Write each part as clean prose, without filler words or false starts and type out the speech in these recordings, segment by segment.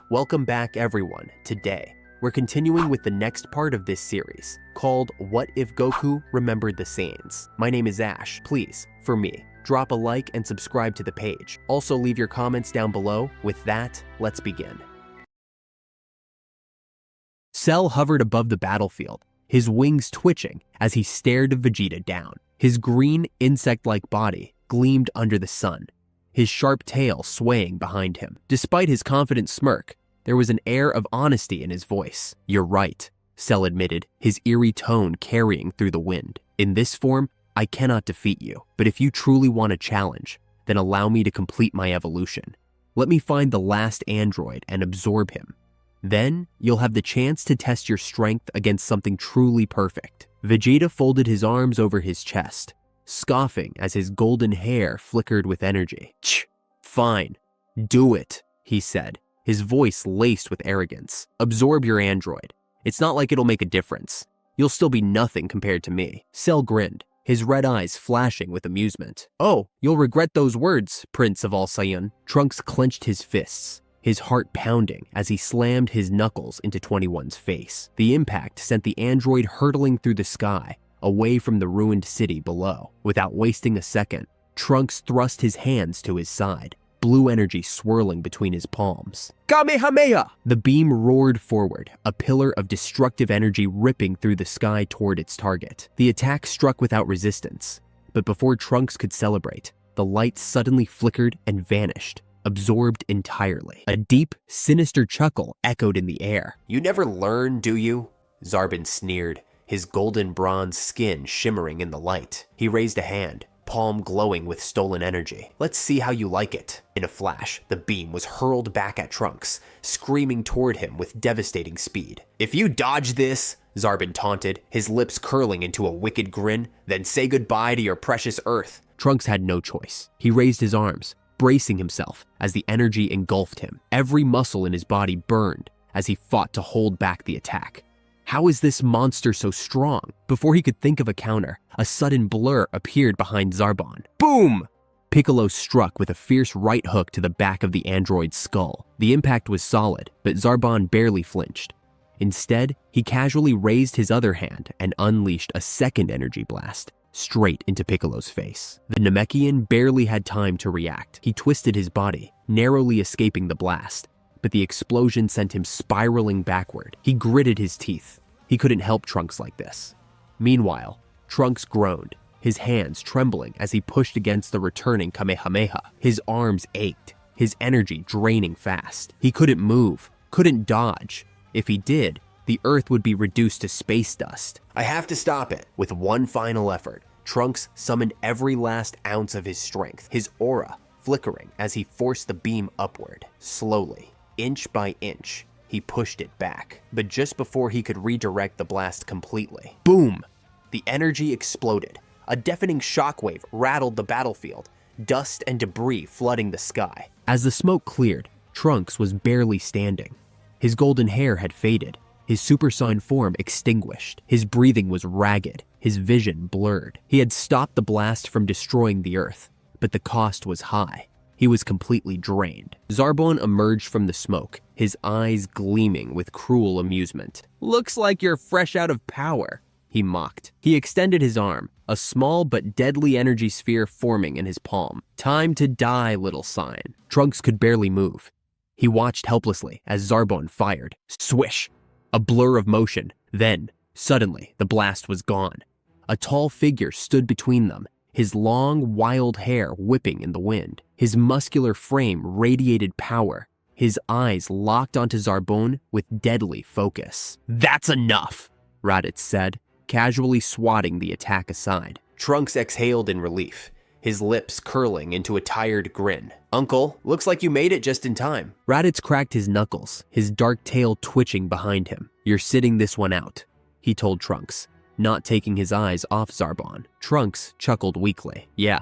Welcome back everyone. Today, we're continuing with the next part of this series, called What If Goku Remembered the Saiyans? My name is Ash. Please, for me, drop a like and subscribe to the page. Also leave your comments down below. With that, let's begin. Cell hovered above the battlefield, his wings twitching as he stared Vegeta down. His green, insect-like body gleamed under the sun, his sharp tail swaying behind him. Despite his confident smirk, there was an air of honesty in his voice. "You're right," Cell admitted, his eerie tone carrying through the wind. "In this form, I cannot defeat you, but if you truly want a challenge, then allow me to complete my evolution. Let me find the last android and absorb him. Then, you'll have the chance to test your strength against something truly perfect." Vegeta folded his arms over his chest, scoffing as his golden hair flickered with energy. "Fine, do it," he said, his voice laced with arrogance. "Absorb your android. It's not like it'll make a difference. You'll still be nothing compared to me." Cell grinned, his red eyes flashing with amusement. "Oh, you'll regret those words, Prince of all Saiyan." Trunks clenched his fists, his heart pounding as he slammed his knuckles into 21's face. The impact sent the android hurtling through the sky, away from the ruined city below. Without wasting a second, Trunks thrust his hands to his side, blue energy swirling between his palms. Kamehameha! The beam roared forward, a pillar of destructive energy ripping through the sky toward its target. The attack struck without resistance, but before Trunks could celebrate, the light suddenly flickered and vanished, absorbed entirely. A deep, sinister chuckle echoed in the air. "You never learn, do you?" Zarbon sneered, his golden bronze skin shimmering in the light. He raised a hand, palm glowing with stolen energy. "Let's see how you like it." In a flash, the beam was hurled back at Trunks, screaming toward him with devastating speed. "If you dodge this," Zarbon taunted, his lips curling into a wicked grin, "then say goodbye to your precious Earth." Trunks had no choice. He raised his arms, bracing himself as the energy engulfed him. Every muscle in his body burned as he fought to hold back the attack. How is this monster so strong? Before he could think of a counter, a sudden blur appeared behind Zarbon. Boom! Piccolo struck with a fierce right hook to the back of the android's skull. The impact was solid, but Zarbon barely flinched. Instead, he casually raised his other hand and unleashed a second energy blast, straight into Piccolo's face. The Namekian barely had time to react. He twisted his body, narrowly escaping the blast, but the explosion sent him spiraling backward. He gritted his teeth. He couldn't help Trunks like this. Meanwhile, Trunks groaned, his hands trembling as he pushed against the returning Kamehameha. His arms ached, his energy draining fast. He couldn't move, couldn't dodge. If he did, the Earth would be reduced to space dust. "I have to stop it." With one final effort, Trunks summoned every last ounce of his strength, his aura flickering as he forced the beam upward. Slowly, inch by inch, he pushed it back. But just before he could redirect the blast completely, boom! The energy exploded. A deafening shockwave rattled the battlefield, dust and debris flooding the sky. As the smoke cleared, Trunks was barely standing. His golden hair had faded, his Super Saiyan form extinguished. His breathing was ragged, his vision blurred. He had stopped the blast from destroying the Earth, but the cost was high. He was completely drained. Zarbon emerged from the smoke, his eyes gleaming with cruel amusement. "Looks like you're fresh out of power," he mocked. He extended his arm, a small but deadly energy sphere forming in his palm. "Time to die, little Saiyan." Trunks could barely move. He watched helplessly as Zarbon fired. Swish! A blur of motion. Then, suddenly, the blast was gone. A tall figure stood between them, his long, wild hair whipping in the wind. His muscular frame radiated power, his eyes locked onto Zarbon with deadly focus. "That's enough," Raditz said, casually swatting the attack aside. Trunks exhaled in relief, his lips curling into a tired grin. "Uncle, looks like you made it just in time." Raditz cracked his knuckles, his dark tail twitching behind him. "You're sitting this one out," he told Trunks, not taking his eyes off Zarbon. Trunks chuckled weakly. "Yeah,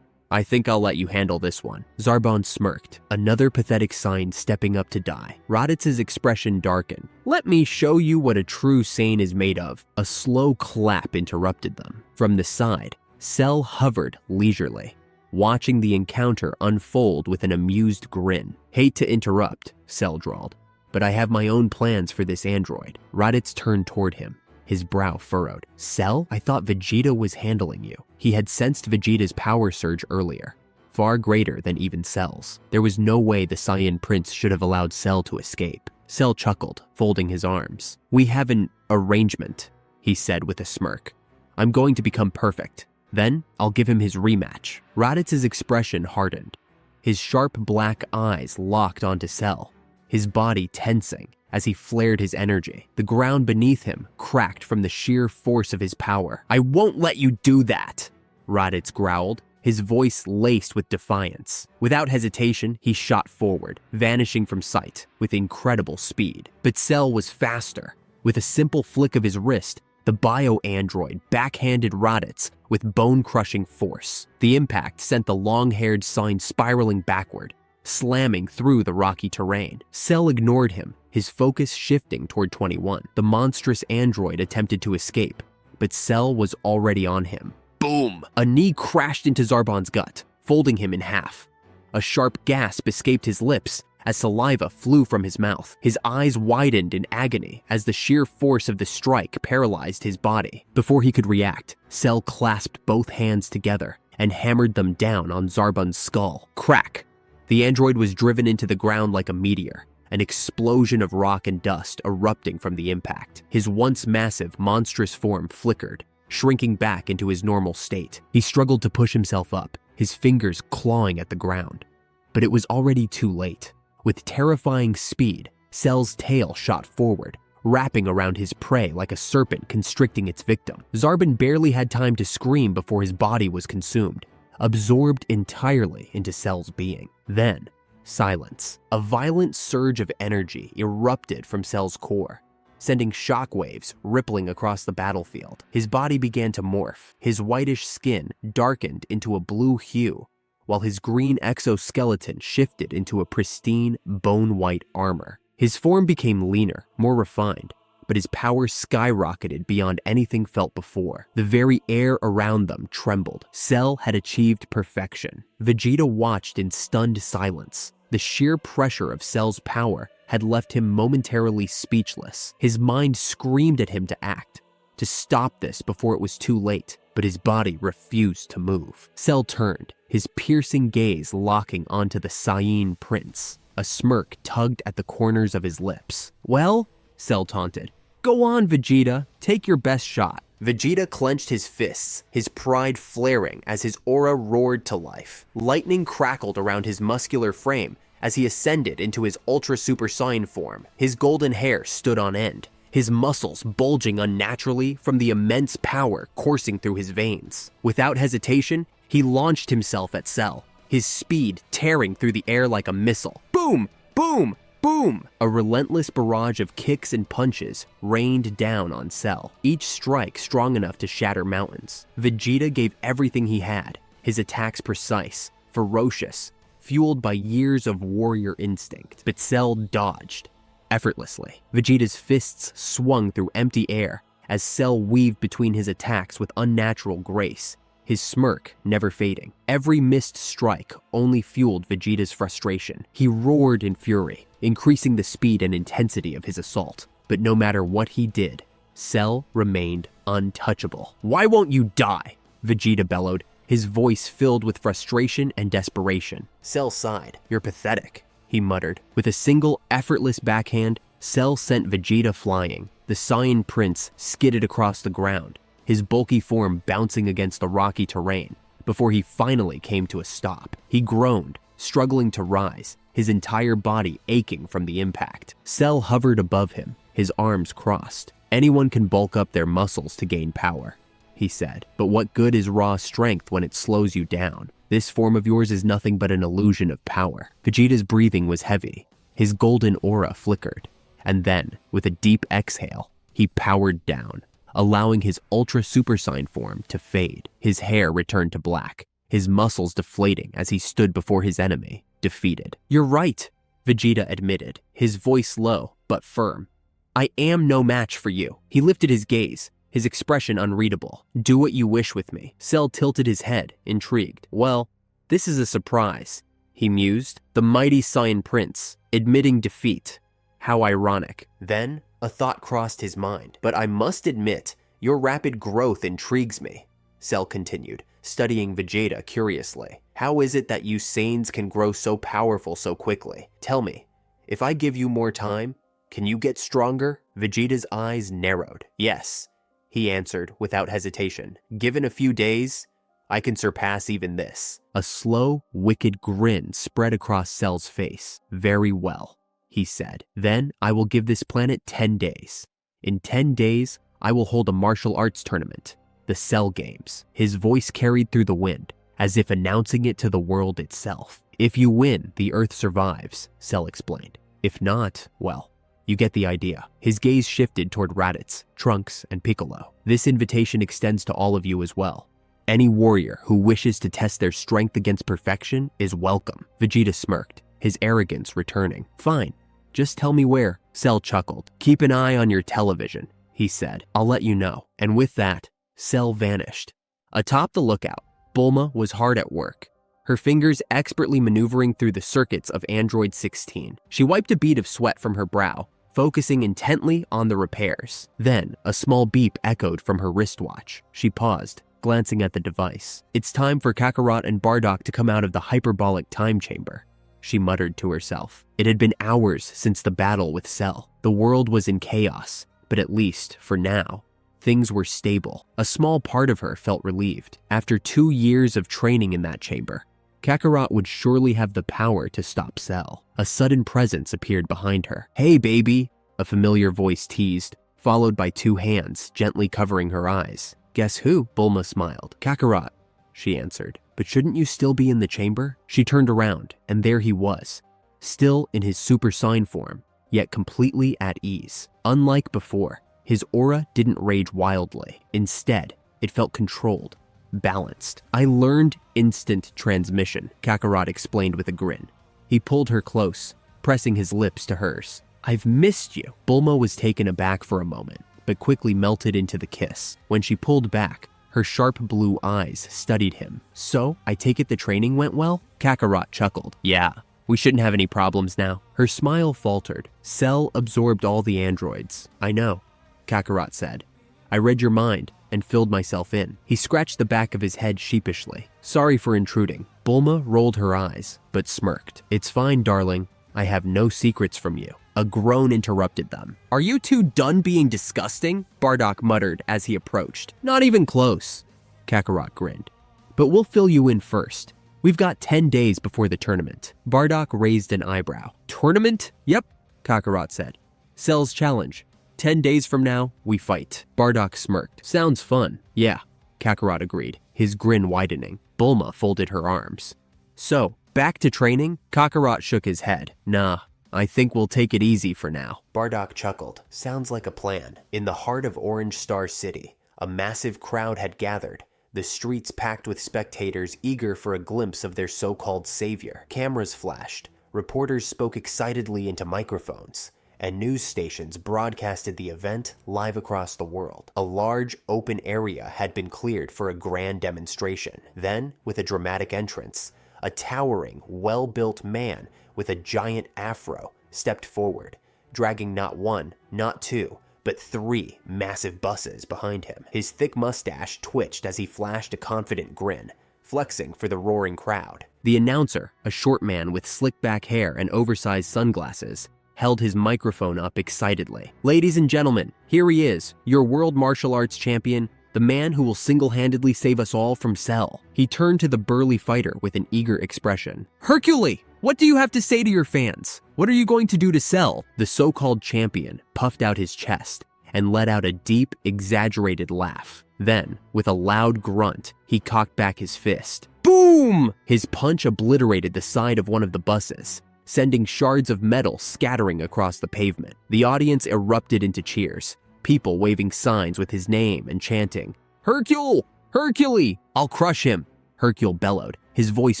I think I'll let you handle this one." Zarbon smirked, another pathetic sign stepping up to die. Raditz's expression darkened. "Let me show you what a true Saiyan is made of." A slow clap interrupted them. From the side, Cell hovered leisurely, watching the encounter unfold with an amused grin. "Hate to interrupt," Cell drawled, but I have my own plans for this android. Raditz turned toward him, his brow furrowed. Cell? I thought Vegeta was handling you. He had sensed Vegeta's power surge earlier, far greater than even Cell's. There was no way the Saiyan Prince should have allowed Cell to escape. Cell chuckled, folding his arms. We have an arrangement, he said with a smirk. I'm going to become perfect. Then I'll give him his rematch. Raditz's expression hardened. His sharp black eyes locked onto Cell, his body tensing as he flared his energy. The ground beneath him cracked from the sheer force of his power. I won't let you do that, Raditz growled, his voice laced with defiance. Without hesitation, he shot forward, vanishing from sight with incredible speed. But Cell was faster. With a simple flick of his wrist, the bio-android backhanded Raditz with bone-crushing force. The impact sent the long-haired Saiyan spiraling backward, slamming through the rocky terrain. Cell ignored him, his focus shifting toward 21. The monstrous android attempted to escape, but Cell was already on him. Boom! A knee crashed into Zarbon's gut, folding him in half. A sharp gasp escaped his lips as saliva flew from his mouth. His eyes widened in agony as the sheer force of the strike paralyzed his body. Before he could react, Cell clasped both hands together and hammered them down on Zarbon's skull. Crack! The android was driven into the ground like a meteor, an explosion of rock and dust erupting from the impact. His once massive, monstrous form flickered, shrinking back into his normal state. He struggled to push himself up, his fingers clawing at the ground. But it was already too late. With terrifying speed, Cell's tail shot forward, wrapping around his prey like a serpent constricting its victim. Zarbon barely had time to scream before his body was consumed, absorbed entirely into Cell's being. Then, silence. A violent surge of energy erupted from Cell's core, sending shockwaves rippling across the battlefield. His body began to morph. His whitish skin darkened into a blue hue, while his green exoskeleton shifted into a pristine, bone-white armor. His form became leaner, more refined, but his power skyrocketed beyond anything felt before. The very air around them trembled. Cell had achieved perfection. Vegeta watched in stunned silence. The sheer pressure of Cell's power had left him momentarily speechless. His mind screamed at him to act, to stop this before it was too late, but his body refused to move. Cell turned, his piercing gaze locking onto the Saiyan Prince. A smirk tugged at the corners of his lips. Well, Cell taunted, go on, Vegeta, take your best shot. Vegeta clenched his fists, his pride flaring as his aura roared to life. Lightning crackled around his muscular frame as he ascended into his Ultra Super Saiyan form. His golden hair stood on end, his muscles bulging unnaturally from the immense power coursing through his veins. Without hesitation, he launched himself at Cell, his speed tearing through the air like a missile. Boom! Boom! Boom! A relentless barrage of kicks and punches rained down on Cell, each strike strong enough to shatter mountains. Vegeta gave everything he had, his attacks precise, ferocious, fueled by years of warrior instinct. But Cell dodged effortlessly. Vegeta's fists swung through empty air as Cell weaved between his attacks with unnatural grace, his smirk never fading. Every missed strike only fueled Vegeta's frustration. He roared in fury, increasing the speed and intensity of his assault. But no matter what he did, Cell remained untouchable. Why won't you die? Vegeta bellowed, his voice filled with frustration and desperation. Cell sighed. You're pathetic, he muttered. With a single effortless backhand, Cell sent Vegeta flying. The Saiyan Prince skidded across the ground, his bulky form bouncing against the rocky terrain, before he finally came to a stop. He groaned, struggling to rise, his entire body aching from the impact. Cell hovered above him, his arms crossed. Anyone can bulk up their muscles to gain power, he said, but what good is raw strength when it slows you down? This form of yours is nothing but an illusion of power. Vegeta's breathing was heavy, his golden aura flickered, and then, with a deep exhale, he powered down, allowing his Ultra Super Saiyan form to fade. His hair returned to black, his muscles deflating as he stood before his enemy, defeated. You're right, Vegeta admitted, his voice low but firm. I am no match for you. He lifted his gaze, his expression unreadable. Do what you wish with me. Cell tilted his head, intrigued. Well, this is a surprise, he mused. The mighty Saiyan Prince, admitting defeat. How ironic. Then, a thought crossed his mind. But I must admit, your rapid growth intrigues me, Cell continued, studying Vegeta curiously. How is it that you Saiyans can grow so powerful so quickly? Tell me, if I give you more time, can you get stronger? Vegeta's eyes narrowed. Yes, he answered without hesitation. Given a few days, I can surpass even this. A slow, wicked grin spread across Cell's face. Very well, he said. Then I will give this planet 10 days. In 10 days, I will hold a martial arts tournament, the Cell Games. His voice carried through the wind, as if announcing it to the world itself. If you win, the Earth survives, Cell explained. If not, well, you get the idea. His gaze shifted toward Raditz, Trunks, and Piccolo. This invitation extends to all of you as well. Any warrior who wishes to test their strength against perfection is welcome. Vegeta smirked, his arrogance returning. Fine, just tell me where. Cell chuckled. Keep an eye on your television, he said. I'll let you know. And with that, Cell vanished. Atop the lookout, Bulma was hard at work, her fingers expertly maneuvering through the circuits of Android 16. She wiped a bead of sweat from her brow, focusing intently on the repairs. Then, a small beep echoed from her wristwatch. She paused, glancing at the device. It's time for Kakarot and Bardock to come out of the hyperbolic time chamber, she muttered to herself. It had been hours since the battle with Cell. The world was in chaos, but at least, for now, things were stable. A small part of her felt relieved. After 2 years of training in that chamber, Kakarot would surely have the power to stop Cell. A sudden presence appeared behind her. Hey, baby, a familiar voice teased, followed by 2 hands gently covering her eyes. Guess who? Bulma smiled. Kakarot, she answered. But shouldn't you still be in the chamber? She turned around, and there he was, still in his Super Saiyan form, yet completely at ease. Unlike before, his aura didn't rage wildly. Instead, it felt controlled, balanced. I learned instant transmission, Kakarot explained with a grin. He pulled her close, pressing his lips to hers. I've missed you. Bulma was taken aback for a moment, but quickly melted into the kiss. When she pulled back, her sharp blue eyes studied him. So, I take it the training went well? Kakarot chuckled. Yeah, we shouldn't have any problems now. Her smile faltered. Cell absorbed all the androids. I know, Kakarot said. I read your mind and filled myself in. He scratched the back of his head sheepishly. Sorry for intruding. Bulma rolled her eyes, but smirked. It's fine, darling. I have no secrets from you. A groan interrupted them. Are you two done being disgusting? Bardock muttered as he approached. Not even close, Kakarot grinned. But we'll fill you in first. We've got 10 days before the tournament. Bardock raised an eyebrow. Tournament? Yep, Kakarot said. Cell's challenge. 10 days from now, we fight. Bardock smirked. Sounds fun. Yeah, Kakarot agreed, his grin widening. Bulma folded her arms. So, back to training? Kakarot shook his head. Nah, I think we'll take it easy for now. Bardock chuckled. Sounds like a plan. In the heart of Orange Star City, a massive crowd had gathered, the streets packed with spectators eager for a glimpse of their so-called savior. Cameras flashed, reporters spoke excitedly into microphones, and news stations broadcasted the event live across the world. A large, open area had been cleared for a grand demonstration. Then, with a dramatic entrance, a towering, well-built man with a giant afro stepped forward, dragging not 1, not 2, but 3 massive buses behind him. His thick mustache twitched as he flashed a confident grin, flexing for the roaring crowd. The announcer, a short man with slick-back hair and oversized sunglasses, held his microphone up excitedly. Ladies and gentlemen, here he is, your world martial arts champion, the man who will single-handedly save us all from Cell. He turned to the burly fighter with an eager expression. Hercule, what do you have to say to your fans? What are you going to do to Cell? The so-called champion puffed out his chest and let out a deep, exaggerated laugh. Then, with a loud grunt, he cocked back his fist. Boom! His punch obliterated the side of one of the buses, sending shards of metal scattering across the pavement. The audience erupted into cheers, people waving signs with his name and chanting, Hercule! Hercule! I'll crush him! Hercule bellowed, his voice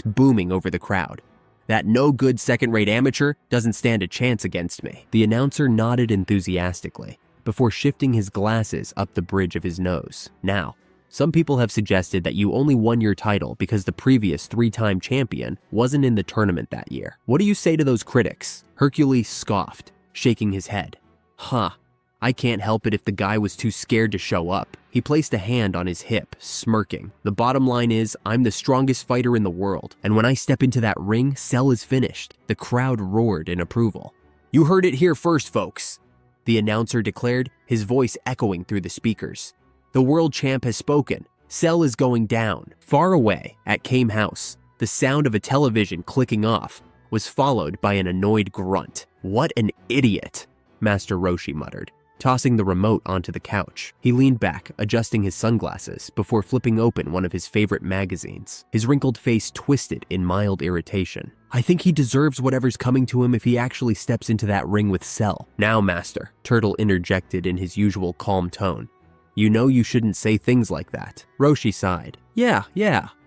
booming over the crowd. That no-good second-rate amateur doesn't stand a chance against me. The announcer nodded enthusiastically before shifting his glasses up the bridge of his nose. Now, some people have suggested that you only won your title because the previous 3-time champion wasn't in the tournament that year. What do you say to those critics? Hercules scoffed, shaking his head. Huh. I can't help it if the guy was too scared to show up. He placed a hand on his hip, smirking. The bottom line is, I'm the strongest fighter in the world, and when I step into that ring, Cell is finished. The crowd roared in approval. You heard it here first, folks, the announcer declared, his voice echoing through the speakers. The world champ has spoken. Cell is going down. Far away, at Kame House, the sound of a television clicking off was followed by an annoyed grunt. What an idiot, Master Roshi muttered, tossing the remote onto the couch. He leaned back, adjusting his sunglasses before flipping open one of his favorite magazines. His wrinkled face twisted in mild irritation. I think he deserves whatever's coming to him if he actually steps into that ring with Cell. Now, Master, Turtle interjected in his usual calm tone. You know you shouldn't say things like that. Roshi sighed. Yeah,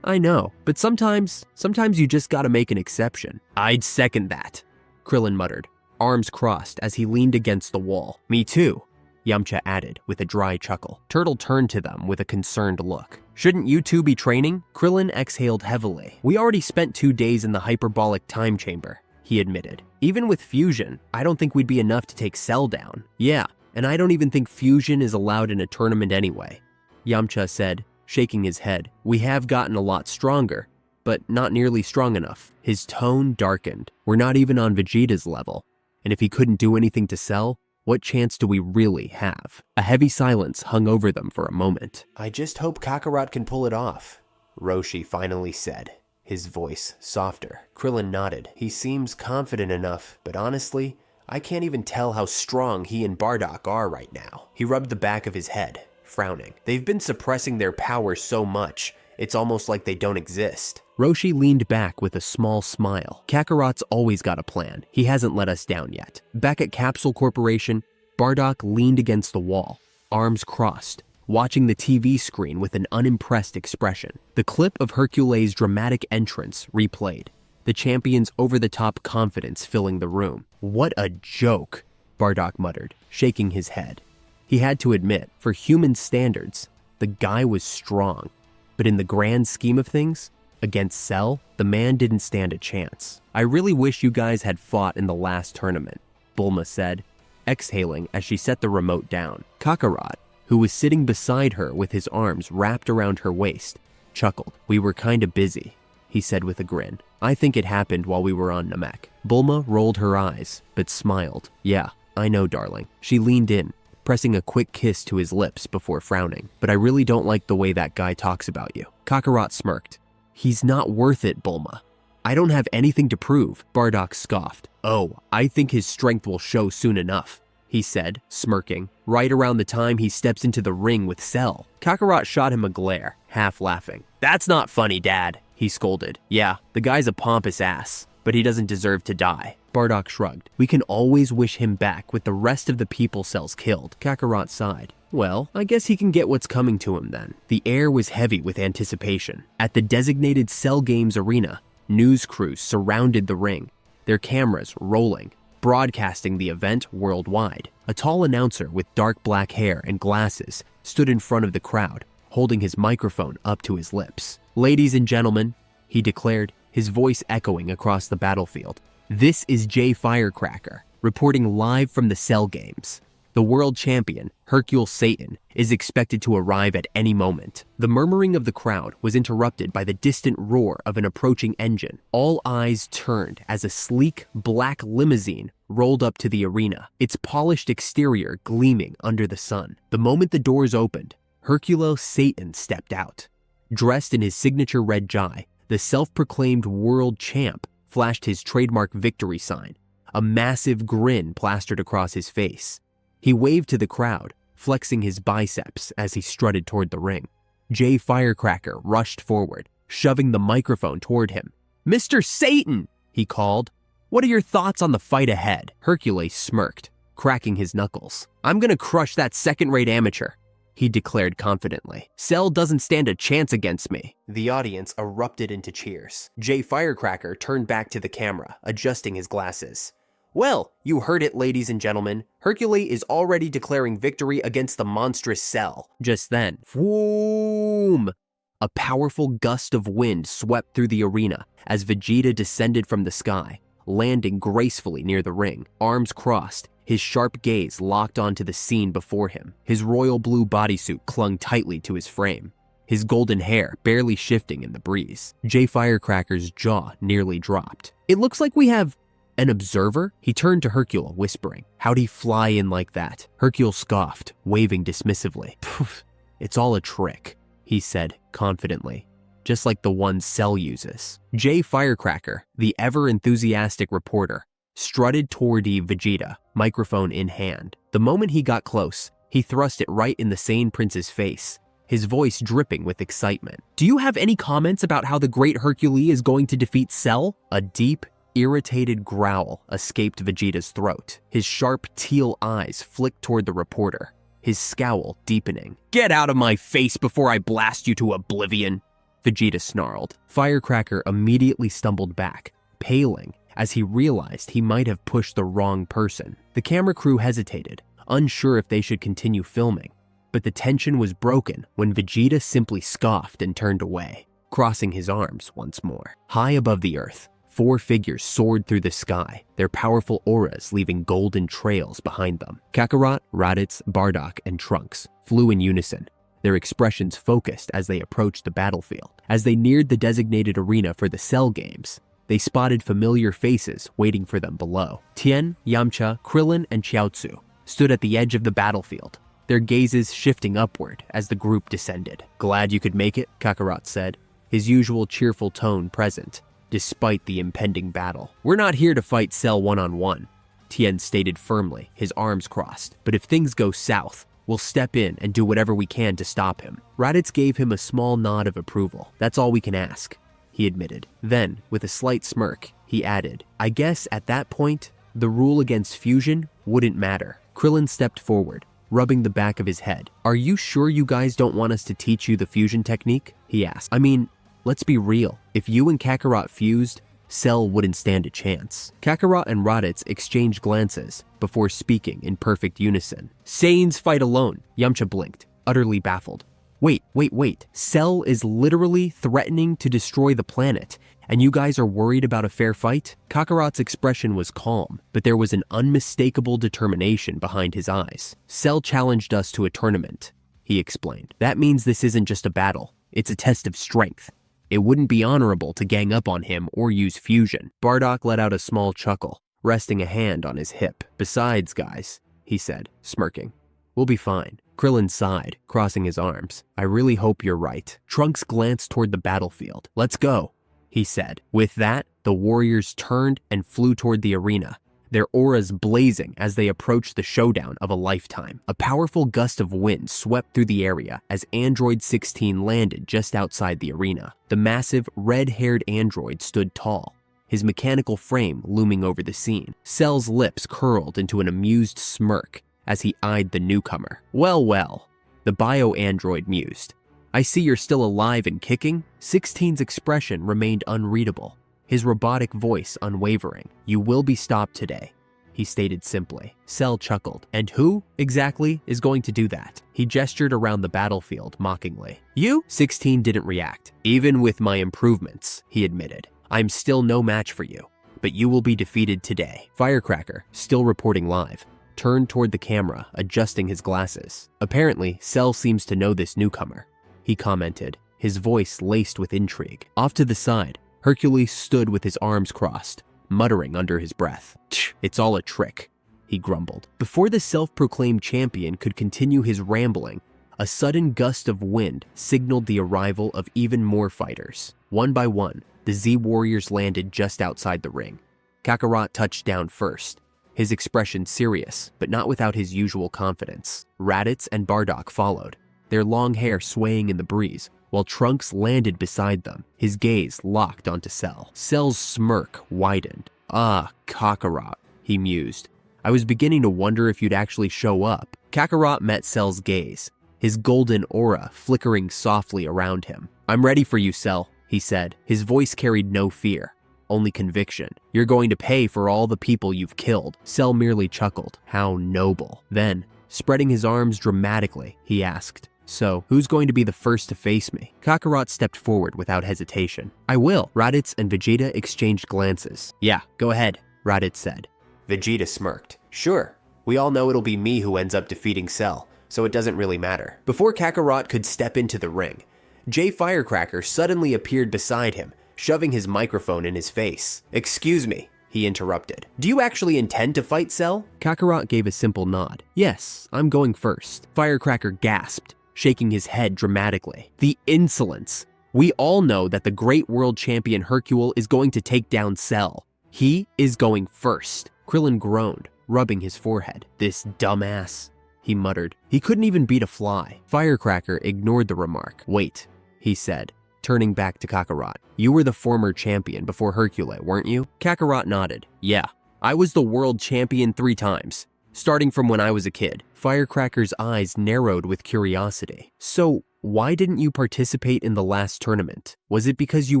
I know. But sometimes you just gotta make an exception. I'd second that, Krillin muttered, arms crossed as he leaned against the wall. Me too, Yamcha added with a dry chuckle. Turtle turned to them with a concerned look. Shouldn't you two be training? Krillin exhaled heavily. We already spent 2 days in the hyperbolic time chamber, he admitted. Even with fusion, I don't think we'd be enough to take Cell down. Yeah, and I don't even think fusion is allowed in a tournament anyway, Yamcha said, shaking his head. We have gotten a lot stronger, but not nearly strong enough. His tone darkened. We're not even on Vegeta's level. And if he couldn't do anything to Cell, what chance do we really have? A heavy silence hung over them for a moment. I just hope Kakarot can pull it off, Roshi finally said, his voice softer. Krillin nodded. He seems confident enough, but honestly, I can't even tell how strong he and Bardock are right now. He rubbed the back of his head, frowning. They've been suppressing their power so much, it's almost like they don't exist. Roshi leaned back with a small smile. Kakarot's always got a plan. He hasn't let us down yet. Back at Capsule Corporation, Bardock leaned against the wall, arms crossed, watching the TV screen with an unimpressed expression. The clip of Hercules' dramatic entrance replayed, the champion's over-the-top confidence filling the room. What a joke, Bardock muttered, shaking his head. He had to admit, for human standards, the guy was strong. But in the grand scheme of things, against Cell, the man didn't stand a chance. I really wish you guys had fought in the last tournament, Bulma said, exhaling as she set the remote down. Kakarot, who was sitting beside her with his arms wrapped around her waist, chuckled. We were kinda busy, he said with a grin. I think it happened while we were on Namek. Bulma rolled her eyes, but smiled. Yeah, I know, darling. She leaned in, pressing a quick kiss to his lips before frowning. But I really don't like the way that guy talks about you. Kakarot smirked. He's not worth it, Bulma. I don't have anything to prove, Bardock scoffed. Oh, I think his strength will show soon enough, he said, smirking, right around the time he steps into the ring with Cell. Kakarot shot him a glare, half laughing. That's not funny, Dad, he scolded. Yeah, the guy's a pompous ass, but he doesn't deserve to die. Bardock shrugged. We can always wish him back with the rest of the people Cell's killed. Kakarot sighed. Well, I guess he can get what's coming to him then. The air was heavy with anticipation. At the designated Cell Games arena, news crews surrounded the ring, their cameras rolling, broadcasting the event worldwide. A tall announcer with dark black hair and glasses stood in front of the crowd, holding his microphone up to his lips. Ladies and gentlemen, he declared, his voice echoing across the battlefield. This is Jay Firecracker, reporting live from the Cell Games. The world champion, Hercule Satan, is expected to arrive at any moment. The murmuring of the crowd was interrupted by the distant roar of an approaching engine. All eyes turned as a sleek, black limousine rolled up to the arena, its polished exterior gleaming under the sun. The moment the doors opened, Hercule Satan stepped out. Dressed in his signature red jai, the self-proclaimed world champ flashed his trademark victory sign, a massive grin plastered across his face. He waved to the crowd, flexing his biceps as he strutted toward the ring. Jay Firecracker rushed forward, shoving the microphone toward him. Mr. Satan, he called. What are your thoughts on the fight ahead? Hercules smirked, cracking his knuckles. I'm gonna crush that second-rate amateur, he declared confidently. Cell doesn't stand a chance against me. The audience erupted into cheers. Jay Firecracker turned back to the camera, adjusting his glasses. Well, you heard it, ladies and gentlemen. Hercule is already declaring victory against the monstrous Cell. Just then, whoom! A powerful gust of wind swept through the arena as Vegeta descended from the sky, landing gracefully near the ring. Arms crossed, his sharp gaze locked onto the scene before him. His royal blue bodysuit clung tightly to his frame, his golden hair barely shifting in the breeze. Jay Firecracker's jaw nearly dropped. "It looks like we have an observer?" He turned to Hercule, whispering. "How'd he fly in like that?" Hercule scoffed, waving dismissively. "Poof, it's all a trick," he said confidently, "just like the one Cell uses." Jay Firecracker, the ever-enthusiastic reporter, strutted toward Vegeta, microphone in hand. The moment he got close, he thrust it right in the Saiyan Prince's face, his voice dripping with excitement. "Do you have any comments about how the great Hercule is going to defeat Cell?" A deep, irritated growl escaped Vegeta's throat. His sharp teal eyes flicked toward the reporter, his scowl deepening. "Get out of my face before I blast you to oblivion," Vegeta snarled. Firecracker immediately stumbled back, paling, as he realized he might have pushed the wrong person. The camera crew hesitated, unsure if they should continue filming, but the tension was broken when Vegeta simply scoffed and turned away, crossing his arms once more. High above the earth, 4 figures soared through the sky, their powerful auras leaving golden trails behind them. Kakarot, Raditz, Bardock, and Trunks flew in unison, their expressions focused as they approached the battlefield. As they neared the designated arena for the Cell games, they spotted familiar faces waiting for them below. Tien, Yamcha, Krillin, and Chiaotzu stood at the edge of the battlefield, their gazes shifting upward as the group descended. "Glad you could make it," Kakarot said, his usual cheerful tone present, despite the impending battle. "We're not here to fight Cell one-on-one," Tien stated firmly, his arms crossed. "But if things go south, we'll step in and do whatever we can to stop him." Raditz gave him a small nod of approval. "That's all we can ask," he admitted. Then, with a slight smirk, he added, "I guess at that point, the rule against fusion wouldn't matter." Krillin stepped forward, rubbing the back of his head. "Are you sure you guys don't want us to teach you the fusion technique?" he asked. "I mean, let's be real. If you and Kakarot fused, Cell wouldn't stand a chance." Kakarot and Raditz exchanged glances before speaking in perfect unison. "Saiyans fight alone," Yamcha blinked, utterly baffled. Wait. Cell is literally threatening to destroy the planet, and you guys are worried about a fair fight?" Kakarot's expression was calm, but there was an unmistakable determination behind his eyes. "Cell challenged us to a tournament," he explained. "That means this isn't just a battle, it's a test of strength. It wouldn't be honorable to gang up on him or use fusion." Bardock let out a small chuckle, resting a hand on his hip. "Besides, guys," he said, smirking, "we'll be fine." Krillin sighed, crossing his arms. "I really hope you're right." Trunks glanced toward the battlefield. "Let's go," he said. With that, the warriors turned and flew toward the arena, their auras blazing as they approached the showdown of a lifetime. A powerful gust of wind swept through the area as Android 16 landed just outside the arena. The massive, red-haired android stood tall, his mechanical frame looming over the scene. Cell's lips curled into an amused smirk as he eyed the newcomer. Well, the bio-android mused. "I see you're still alive and kicking." 16's expression remained unreadable, his robotic voice unwavering. "You will be stopped today," he stated simply. Cell chuckled. "And who, exactly, is going to do that?" He gestured around the battlefield mockingly. "You?" 16 didn't react. "Even with my improvements," he admitted, "I'm still no match for you, but you will be defeated today." Firecracker, still reporting live, turned toward the camera, adjusting his glasses. "Apparently, Cell seems to know this newcomer," he commented, his voice laced with intrigue. Off to the side, Hercules stood with his arms crossed, muttering under his breath. "It's all a trick," he grumbled. Before the self-proclaimed champion could continue his rambling, a sudden gust of wind signaled the arrival of even more fighters. One by one, the Z-Warriors landed just outside the ring. Kakarot touched down first, his expression serious, but not without his usual confidence. Raditz and Bardock followed, their long hair swaying in the breeze, while Trunks landed beside them, his gaze locked onto Cell. Cell's smirk widened. "Ah, Kakarot," he mused. "I was beginning to wonder if you'd actually show up." Kakarot met Cell's gaze, his golden aura flickering softly around him. "I'm ready for you, Cell," he said. His voice carried no fear, only conviction. "You're going to pay for all the people you've killed." Cell merely chuckled. "How noble." Then, spreading his arms dramatically, he asked, "So, who's going to be the first to face me?" Kakarot stepped forward without hesitation. "I will." Raditz and Vegeta exchanged glances. "Yeah, go ahead," Raditz said. Vegeta smirked. "Sure, We all know it'll be me who ends up defeating Cell, so it doesn't really matter. Before Kakarot could step into the ring, Jay Firecracker suddenly appeared beside him, shoving his microphone in his face. "Excuse me," he interrupted. "Do you actually intend to fight Cell?" Kakarot gave a simple nod. "Yes, I'm going first." Firecracker gasped, shaking his head dramatically. The insolence! We all know that the great world champion Hercule is going to take down Cell. He is going first. Krillin groaned, rubbing his forehead. "This dumbass," he muttered. He couldn't even beat a fly. Firecracker ignored the remark. "Wait," he said, turning back to Kakarot. "You were the former champion before Hercule, weren't you?" Kakarot nodded. "Yeah, I was the world champion 3 times, starting from when I was a kid." Firecracker's eyes narrowed with curiosity. "So, why didn't you participate in the last tournament? Was it because you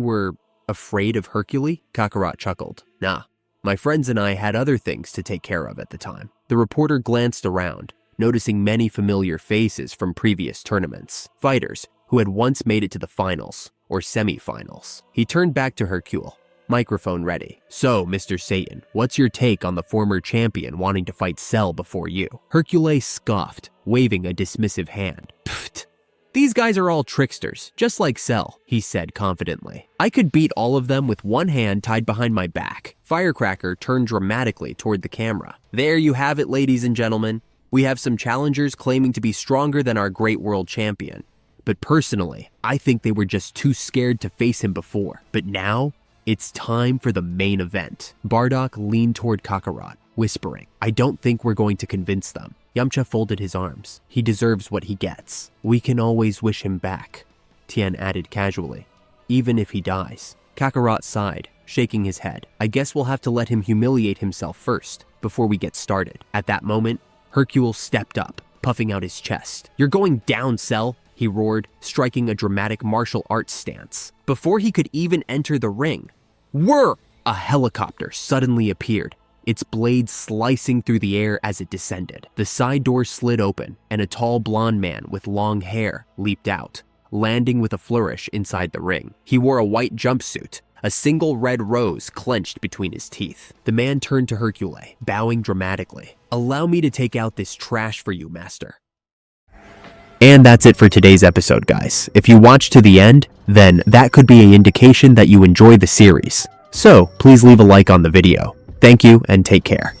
were afraid of Hercule?" Kakarot chuckled. "Nah, my friends and I had other things to take care of at the time." The reporter glanced around, noticing many familiar faces from previous tournaments, fighters who had once made it to the finals or semi-finals. He turned back to Hercule, microphone ready. "So, Mr. Satan, what's your take on the former champion wanting to fight Cell before you?" Hercule scoffed, waving a dismissive hand. "Pfft. These guys are all tricksters, just like Cell," he said confidently. "I could beat all of them with one hand tied behind my back." Firecracker turned dramatically toward the camera. "There you have it, ladies and gentlemen. We have some challengers claiming to be stronger than our great world champion. But personally, I think they were just too scared to face him before. But now, it's time for the main event." Bardock leaned toward Kakarot, whispering, "I don't think we're going to convince them." Yamcha folded his arms. "He deserves what he gets. We can always wish him back," Tien added casually, "even if he dies." Kakarot sighed, shaking his head. "I guess we'll have to let him humiliate himself first, before we get started." At that moment, Hercule stepped up, puffing out his chest. "You're going down, Cell," he roared, striking a dramatic martial arts stance. Before he could even enter the ring, whir! A helicopter suddenly appeared, its blades slicing through the air as it descended. The side door slid open, and a tall blonde man with long hair leaped out, landing with a flourish inside the ring. He wore a white jumpsuit, a single red rose clenched between his teeth. The man turned to Hercule, bowing dramatically. "Allow me to take out this trash for you, master." And that's it for today's episode, guys. If you watched to the end, then that could be an indication that you enjoyed the series. So please leave a like on the video. Thank you and take care.